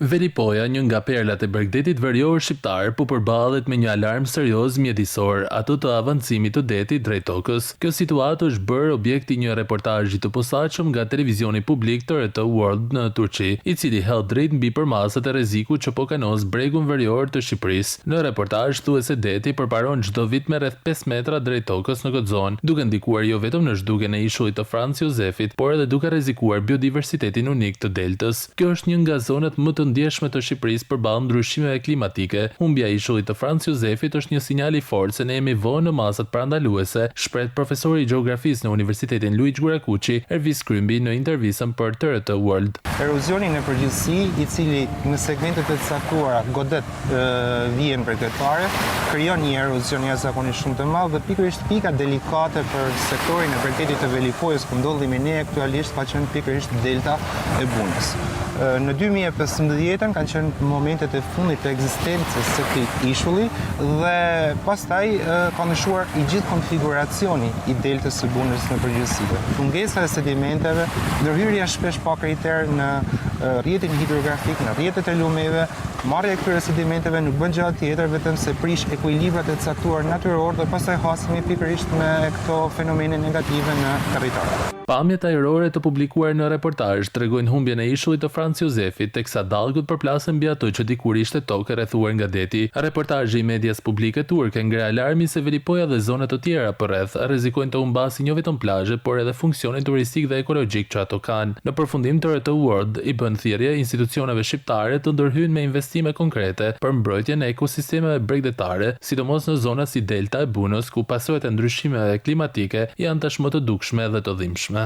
Velipoja, një nga perlat e Bregdetit verior shqiptar, po përballet me një alarm serioz mjedisor, ato të avancimit të detit drejt tokës. Kjo situatë është bërë objekti një reportazhi të posaçëm nga televizioni publik të RT World në Turqi, i cili hedh drejt mbi përmasat e rrezikut që po kanos bregun verior të Shqipërisë. Në reportazh thuhet se deti përparon çdo vit me rreth 5 metra drejt tokës në këtë zonë, duke ndikuar jo vetëm në zhdukjen e ishullit të Franz Josefit, por edhe duke rrezikuar biodiversitetin unik të deltës. Kjo është një nga zonat më të ndjeshme të Shqipërisë përballë ndryshimeve klimatike. Humbja e ishullit të Franz Josefit është një sinjal i fortë se ne jemi vonë në masat parandaluese, shpreh profesori i gjeografisë në Universitetin Luigjë Gurakuçi, Ervis Krymbi në intervistën për RT World. Erozioni në përgjithësi, i cili në segmentet e caktuara godet vjen prekëtare, krijon një erozionit jashtëzakonisht shumë të madh dhe pikërisht pika delikate për sektorin e Bregdetit të Velipojës ku ndodhemi ne aktualisht ka qenë pikërisht delta e Bunës. Në 2015 kanë qenë momentet e fundit të ekzistencës së këtij ishulli dhe pastaj ka ndryshuar i gjithë konfiguracioni i deltës së Bunës në përgjithësi. Pungesa e sedimenteve, ndërhyrja shpesh pa kriter në rrjetin hidrografik, në rrjetet e lumeve, marrja e këtyre sedimenteve nuk bën gjë tjetër vetëm se prish ekuilibrat e caktuar natyror dhe pastaj hasemi pikërisht me këto fenomene negative në territor. Pamjet ajrore të publikuar në reportazh tregojnë humbjen e ishullit të Franz Josefit, teksa dallgut përplasen mbi ato që dikur ishte tokë rrethuar nga deti. Reportazhi i medias publike turke ngre alarmin se Velipoja dhe zonat të tjera përreth rrezikojnë të humbasin jo vetëm plazhe, por edhe funksionin turistik dhe ekologjik që ato kanë. Në përfundim të RT World i bën thirrje institucioneve shqiptare të ndërhyjnë me investime konkrete për mbrojtjen e ekosistemeve bregdetare, sidomos në zona si delta e Bunës, ku pasojat e ndryshimeve klimatike janë tashmë të dukshme dhe të dhimbshme.